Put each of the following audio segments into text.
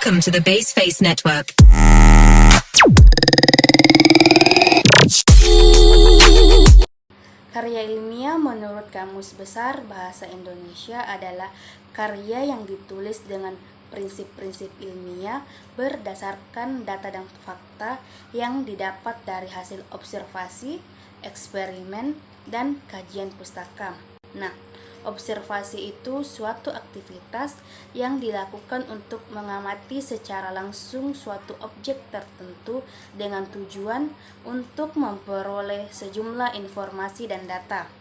Welcome to the Baseface Network. Karya ilmiah menurut Kamus Besar Bahasa Indonesia adalah karya yang ditulis dengan prinsip-prinsip ilmiah berdasarkan data dan fakta yang didapat dari hasil observasi, eksperimen, dan kajian pustaka. Nah, observasi itu suatu aktivitas yang dilakukan untuk mengamati secara langsung suatu objek tertentu dengan tujuan untuk memperoleh sejumlah informasi dan data.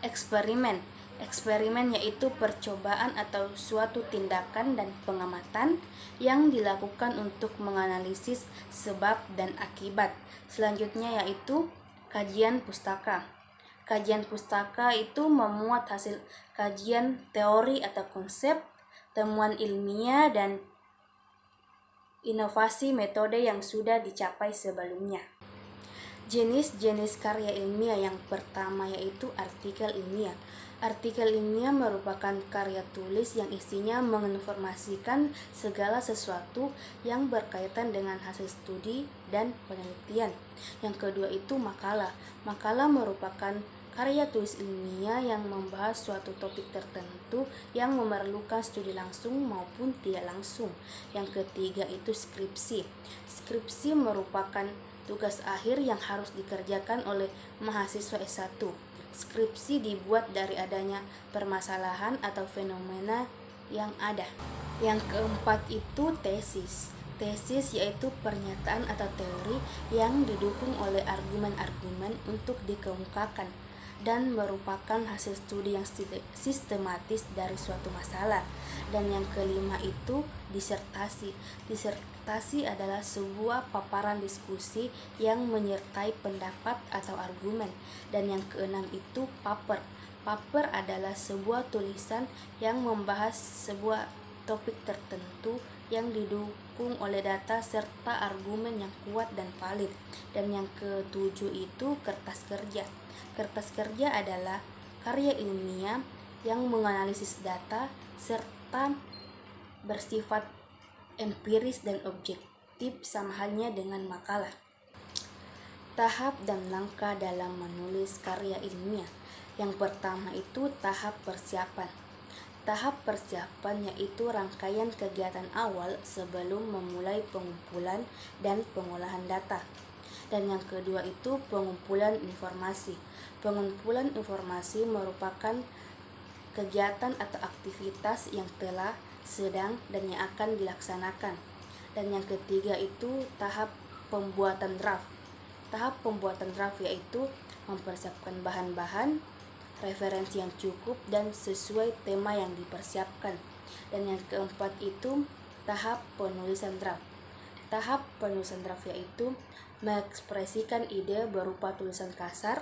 Eksperimen yaitu percobaan atau suatu tindakan dan pengamatan yang dilakukan untuk menganalisis sebab dan akibat. Selanjutnya yaitu kajian pustaka. Kajian pustaka itu memuat hasil kajian teori atau konsep, temuan ilmiah, dan inovasi metode yang sudah dicapai sebelumnya. Jenis-jenis karya ilmiah yang pertama yaitu artikel ilmiah. Artikel ilmiah merupakan karya tulis yang isinya menginformasikan segala sesuatu yang berkaitan dengan hasil studi dan penelitian. Yang kedua itu makalah. Makalah merupakan karya tulis ilmiah yang membahas suatu topik tertentu yang memerlukan studi langsung maupun tidak langsung. Yang ketiga itu skripsi. Skripsi merupakan tugas akhir yang harus dikerjakan oleh mahasiswa S1. Skripsi dibuat dari adanya permasalahan atau fenomena yang ada. Yang keempat itu tesis. Tesis yaitu pernyataan atau teori yang didukung oleh argumen-argumen untuk dikemukakan dan merupakan hasil studi yang sistematis dari suatu masalah. Dan yang kelima itu disertasi. Disertasi adalah sebuah paparan diskusi yang menyertai pendapat atau argumen. Dan yang keenam itu paper. Paper adalah sebuah tulisan yang membahas sebuah topik tertentu yang didukung oleh data serta argumen yang kuat dan valid. Dan yang ketujuh itu kertas kerja. Kertas kerja adalah karya ilmiah yang menganalisis data serta bersifat empiris dan objektif sama halnya dengan makalah. Tahap dan langkah dalam menulis karya ilmiah. Yang pertama itu tahap persiapan. Tahap persiapan yaitu rangkaian kegiatan awal sebelum memulai pengumpulan dan pengolahan data. Dan yang kedua itu pengumpulan informasi. Pengumpulan informasi merupakan kegiatan atau aktivitas yang telah, sedang, dan yang akan dilaksanakan. Dan yang ketiga itu tahap pembuatan draft. Tahap pembuatan draft yaitu mempersiapkan bahan-bahan, referensi yang cukup dan sesuai tema yang dipersiapkan. Dan yang keempat itu tahap penulisan draft. Tahap penulisan draft yaitu mengekspresikan ide berupa tulisan kasar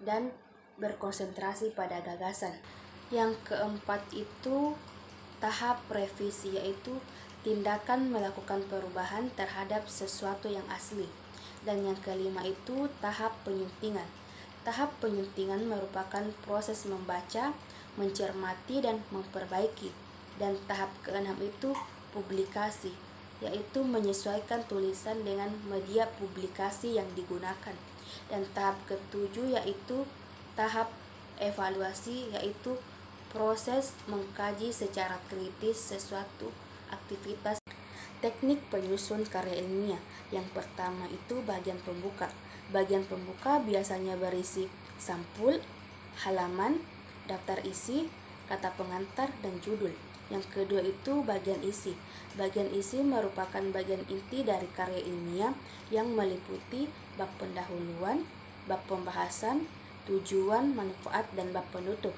dan berkonsentrasi pada gagasan. Yang keempat itu tahap revisi yaitu tindakan melakukan perubahan terhadap sesuatu yang asli. Dan yang kelima itu tahap penyuntingan. Tahap penyuntingan merupakan proses membaca, mencermati, dan memperbaiki. Dan tahap keenam itu publikasi, yaitu menyesuaikan tulisan dengan media publikasi yang digunakan. Dan tahap ketujuh yaitu tahap evaluasi, yaitu proses mengkaji secara kritis sesuatu aktivitas. Teknik penyusun karya ilmiah. Yang pertama itu bagian pembuka. Bagian pembuka biasanya berisi sampul, halaman, daftar isi, kata pengantar, dan judul. Yang kedua itu bagian isi. Bagian isi merupakan bagian inti dari karya ilmiah yang meliputi bab pendahuluan, bab pembahasan, tujuan, manfaat, dan bab penutup.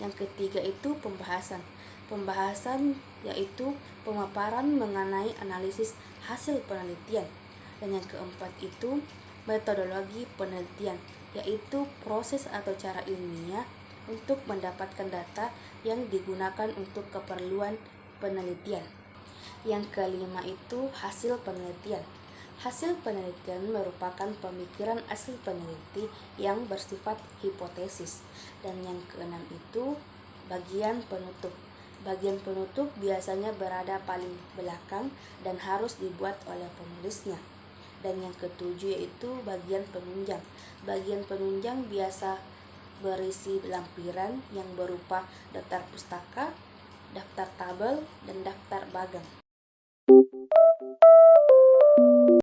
Yang ketiga itu pembahasan. Pembahasan yaitu pemaparan mengenai analisis hasil penelitian. Dan yang keempat itu metodologi penelitian, yaitu proses atau cara ilmiah untuk mendapatkan data yang digunakan untuk keperluan penelitian. Yang kelima itu hasil penelitian. Hasil penelitian merupakan pemikiran asli peneliti yang bersifat hipotesis. Dan yang keenam itu bagian penutup. Bagian penutup biasanya berada paling belakang dan harus dibuat oleh penulisnya. Dan yang ketujuh yaitu bagian penunjang. Bagian penunjang biasa berisi lampiran yang berupa daftar pustaka, daftar tabel, dan daftar bagang.